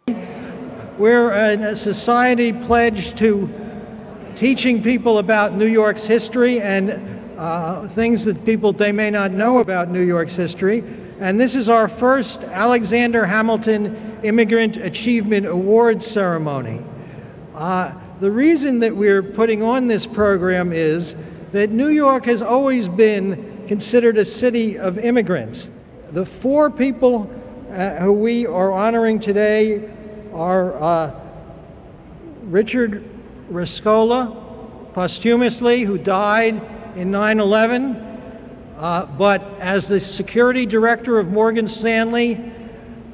We're a society pledged to teaching people about New York's history and things that they may not know about New York's history. And this is our first Alexander Hamilton Immigrant Achievement Awards ceremony. The reason that we're putting on this program is that New York has always been considered a city of immigrants. The four people who we are honoring today are Richard Rescola, posthumously, who died in 9/11, but as the security director of Morgan Stanley,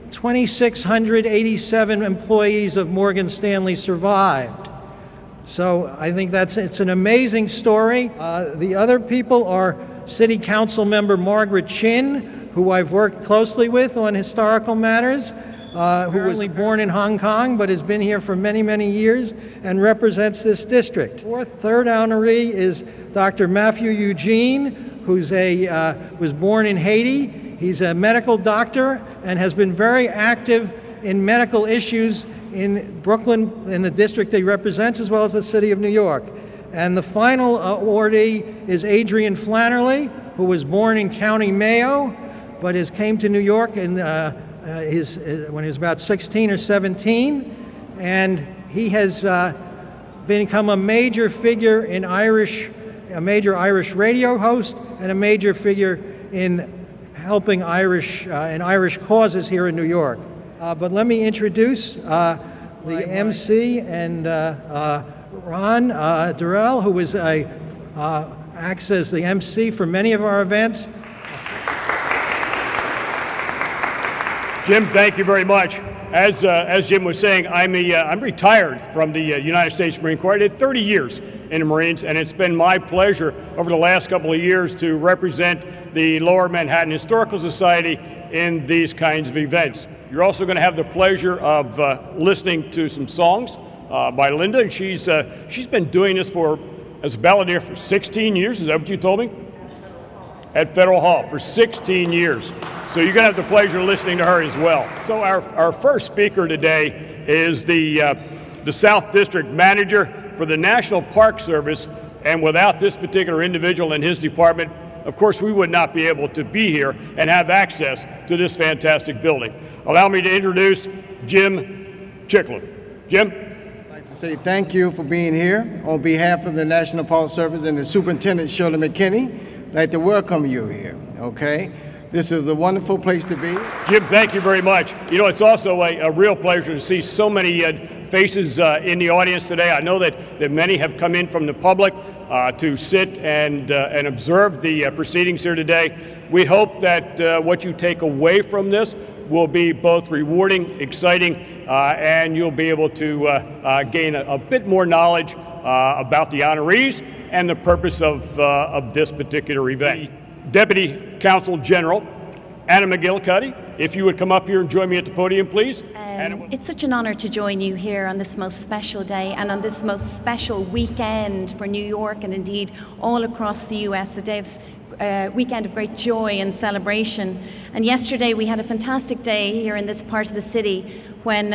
2,687 employees of Morgan Stanley survived. So I think it's an amazing story. The other people are City Council member Margaret Chin, who I've worked closely with on historical matters, who was born in Hong Kong but has been here for many, many years and represents this district. Third honoree is Dr. Matthew Eugene, who's was born in Haiti. He's a medical doctor and has been very active in medical issues in Brooklyn, in the district he represents, as well as the city of New York. And the final awardee is Adrian Flannerly, who was born in County Mayo, but came to New York when he was about 16 or 17, and he has become a major figure in a major Irish radio host and a major figure in helping Irish causes here in New York. But let me introduce the MC and Ron Durrell, who acts as the MC for many of our events. Jim, thank you very much. As Jim was saying, I'm retired from the United States Marine Corps. I did 30 years in the Marines, and it's been my pleasure over the last couple of years to represent the Lower Manhattan Historical Society in these kinds of events. You're also going to have the pleasure of listening to some songs by Linda, and she's been doing this as a balladeer for 16 years. Is that what you told me? At Federal Hall for 16 years. So you're going to have the pleasure of listening to her as well. So our first speaker today is the South District Manager for the National Park Service, and without this particular individual in his department, of course, we would not be able to be here and have access to this fantastic building. Allow me to introduce Jim Chicklin. Jim? I'd like to say thank you for being here. On behalf of the National Park Service and the Superintendent, Shirley McKinney, I'd like to welcome you here, okay? This is a wonderful place to be. Jim, thank you very much. You know, it's also a real pleasure to see so many faces in the audience today. I know that many have come in from the public to sit and observe the proceedings here today. We hope that what you take away from this will be both rewarding, exciting, and you'll be able to gain a bit more knowledge about the honorees and the purpose of this particular event. Deputy Counsel General Anna McGillicuddy, if you would come up here and join me at the podium, please. It's such an honor to join you here on this most special day and on this most special weekend for New York and indeed all across the US, a day of weekend of great joy and celebration. And yesterday we had a fantastic day here in this part of the city when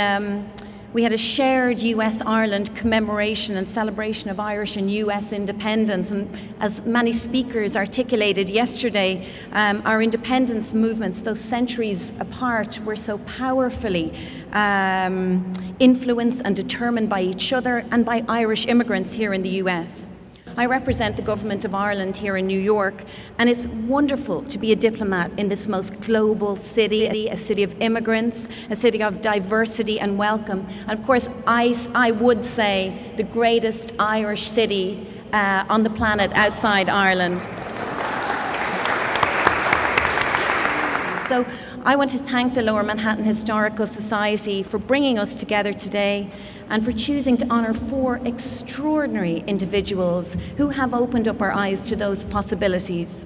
we had a shared US-Ireland commemoration and celebration of Irish and US independence. And as many speakers articulated yesterday, our independence movements, those centuries apart, were so powerfully influenced and determined by each other and by Irish immigrants here in the US. I represent the Government of Ireland here in New York, and it's wonderful to be a diplomat in this most global city, a city of immigrants, a city of diversity and welcome. And of course, I would say the greatest Irish city on the planet outside Ireland. So I want to thank the Lower Manhattan Historical Society for bringing us together today and for choosing to honour 4 extraordinary individuals who have opened up our eyes to those possibilities.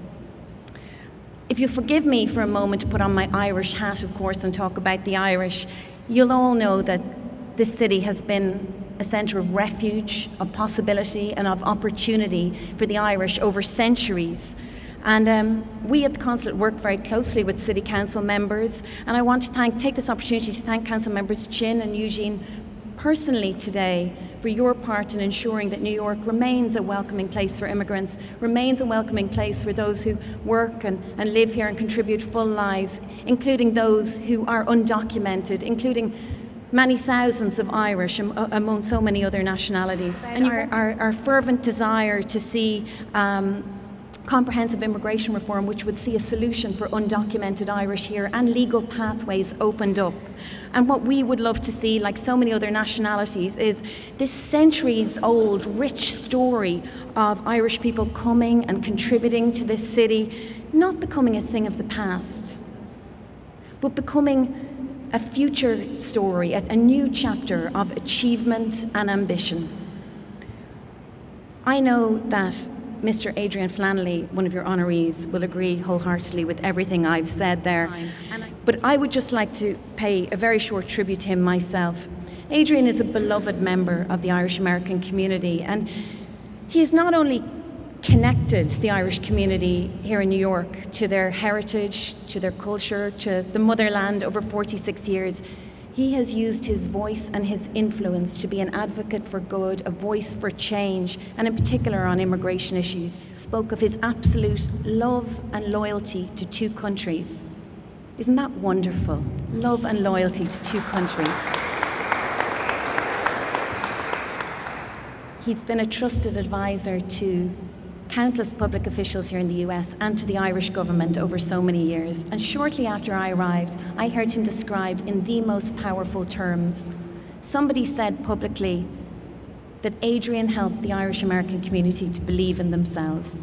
If you'll forgive me for a moment to put on my Irish hat, of course, and talk about the Irish, you'll all know that this city has been a centre of refuge, of possibility and of opportunity for the Irish over centuries. And we at the Consulate work very closely with City Council members, and I want to take this opportunity to thank Council members Chin and Eugene personally today for your part in ensuring that New York remains a welcoming place for immigrants, remains a welcoming place for those who work and live here and contribute full lives, including those who are undocumented, including many thousands of Irish among so many other nationalities. And our fervent desire to see comprehensive immigration reform which would see a solution for undocumented Irish here and legal pathways opened up. And what we would love to see, like so many other nationalities, is this centuries-old rich story of Irish people coming and contributing to this city, not becoming a thing of the past, but becoming a future story, a new chapter of achievement and ambition. I know that Mr. Adrian Flannelly, one of your honorees, will agree wholeheartedly with everything I've said there. But I would just like to pay a very short tribute to him myself. Adrian is a beloved member of the Irish American community, and he has not only connected the Irish community here in New York to their heritage, to their culture, to the motherland over 46 years, he has used his voice and his influence to be an advocate for good, a voice for change, and in particular on immigration issues. Spoke of his absolute love and loyalty to two countries. Isn't that wonderful? Love and loyalty to two countries. He's been a trusted advisor to countless public officials here in the US and to the Irish government over so many years. And shortly after I arrived, I heard him described in the most powerful terms. Somebody said publicly that Adrian helped the Irish American community to believe in themselves.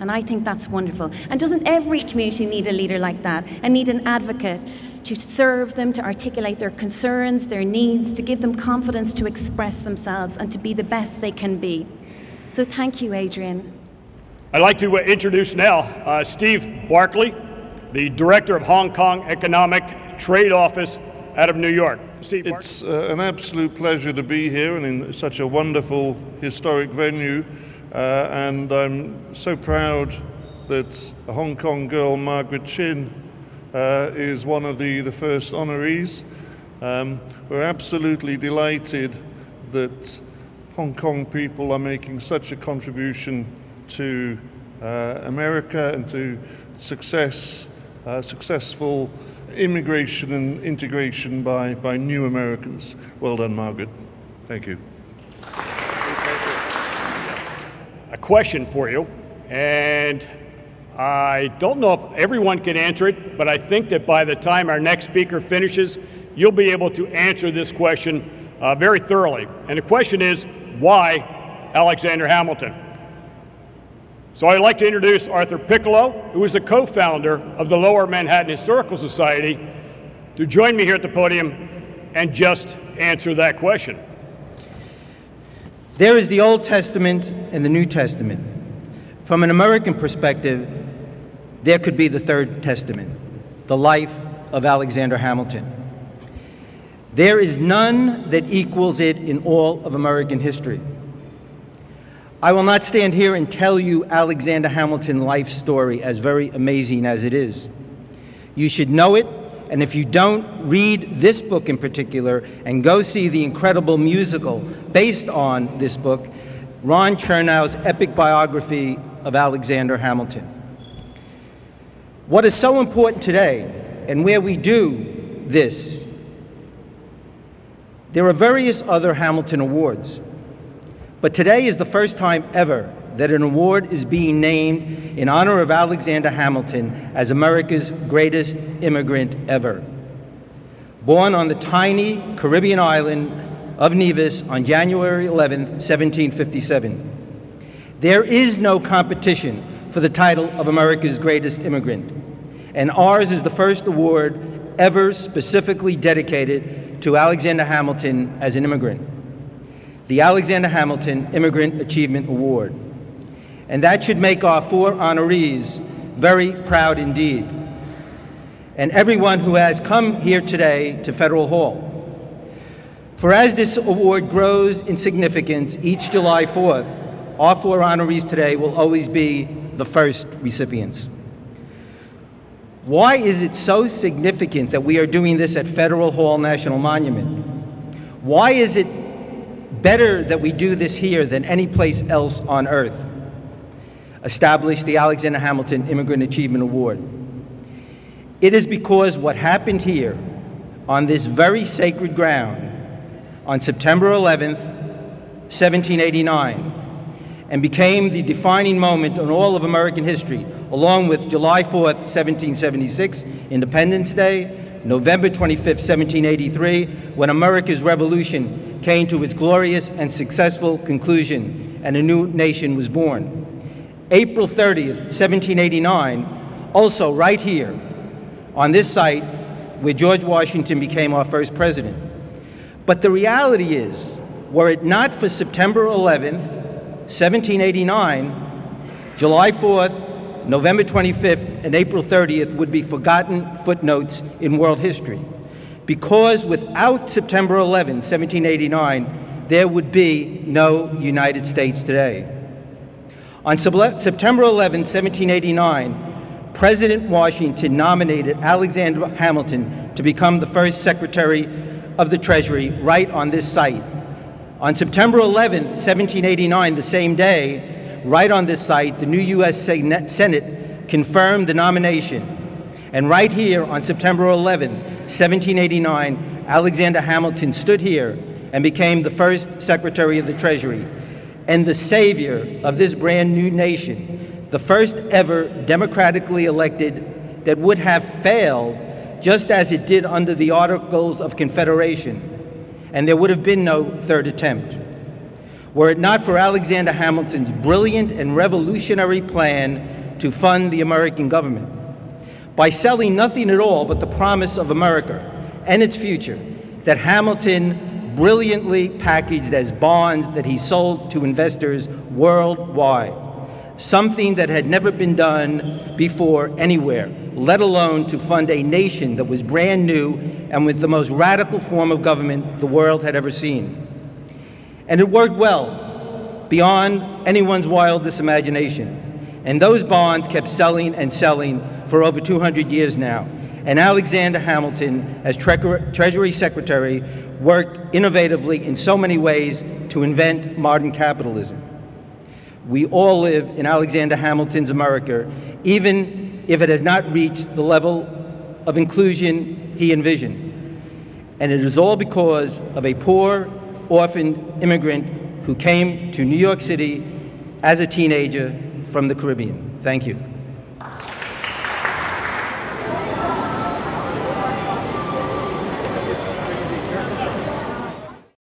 And I think that's wonderful. And doesn't every community need a leader like that, and need an advocate to serve them, to articulate their concerns, their needs, to give them confidence to express themselves and to be the best they can be? So thank you, Adrian. I'd like to introduce now Steve Barkley, the Director of Hong Kong Economic Trade Office out of New York. Steve Barkley. It's an absolute pleasure to be here and in such a wonderful historic venue. And I'm so proud that a Hong Kong girl, Margaret Chin, is one of the first honorees. We're absolutely delighted that Hong Kong people are making such a contribution to America and to successful immigration and integration by new Americans. Well done, Margaret. Thank you. A question for you, and I don't know if everyone can answer it, but I think that by the time our next speaker finishes, you'll be able to answer this question very thoroughly. And the question is, why Alexander Hamilton? So I'd like to introduce Arthur Piccolo, who is a co-founder of the Lower Manhattan Historical Society, to join me here at the podium and just answer that question. There is the Old Testament and the New Testament. From an American perspective, there could be the Third Testament, the life of Alexander Hamilton. There is none that equals it in all of American history. I will not stand here and tell you Alexander Hamilton's life story, as very amazing as it is. You should know it, and if you don't, read this book in particular and go see the incredible musical based on this book, Ron Chernow's epic biography of Alexander Hamilton. What is so important today, and where we do this, there are various other Hamilton Awards. But today is the first time ever that an award is being named in honor of Alexander Hamilton as America's greatest immigrant ever. Born on the tiny Caribbean island of Nevis on January 11, 1757. There is no competition for the title of America's greatest immigrant, and ours is the first award ever specifically dedicated to Alexander Hamilton as an immigrant. The Alexander Hamilton Immigrant Achievement Award. And that should make our 4 honorees very proud indeed. And everyone who has come here today to Federal Hall. For as this award grows in significance each July 4th, our 4 honorees today will always be the first recipients. Why is it so significant that we are doing this at Federal Hall National Monument? Why is it better that we do this here than any place else on earth? Establish the Alexander Hamilton Immigrant Achievement Award. It is because what happened here on this very sacred ground on September 11th, 1789, and became the defining moment in all of American history, along with July 4th, 1776, Independence Day, November 25th, 1783, when America's revolution came to its glorious and successful conclusion and a new nation was born. April 30th, 1789, also right here on this site where George Washington became our first president. But the reality is, were it not for September 11th, 1789, July 4th, November 25th, and April 30th would be forgotten footnotes in world history. Because without September 11, 1789, there would be no United States today. On September 11, 1789, President Washington nominated Alexander Hamilton to become the first Secretary of the Treasury right on this site. On September 11, 1789, the same day, right on this site, the new U.S. Senate confirmed the nomination. And right here on September 11, 1789, Alexander Hamilton stood here and became the first Secretary of the Treasury and the savior of this brand new nation, the first ever democratically elected that would have failed just as it did under the Articles of Confederation, and there would have been no third attempt. Were it not for Alexander Hamilton's brilliant and revolutionary plan to fund the American government, by selling nothing at all but the promise of America and its future that Hamilton brilliantly packaged as bonds that he sold to investors worldwide, something that had never been done before anywhere, let alone to fund a nation that was brand new and with the most radical form of government the world had ever seen. And it worked well, beyond anyone's wildest imagination. And those bonds kept selling and selling for over 200 years now. And Alexander Hamilton, as Treasury Secretary, worked innovatively in so many ways to invent modern capitalism. We all live in Alexander Hamilton's America, even if it has not reached the level of inclusion he envisioned. And it is all because of a poor, orphaned immigrant who came to New York City as a teenager from the Caribbean. Thank you.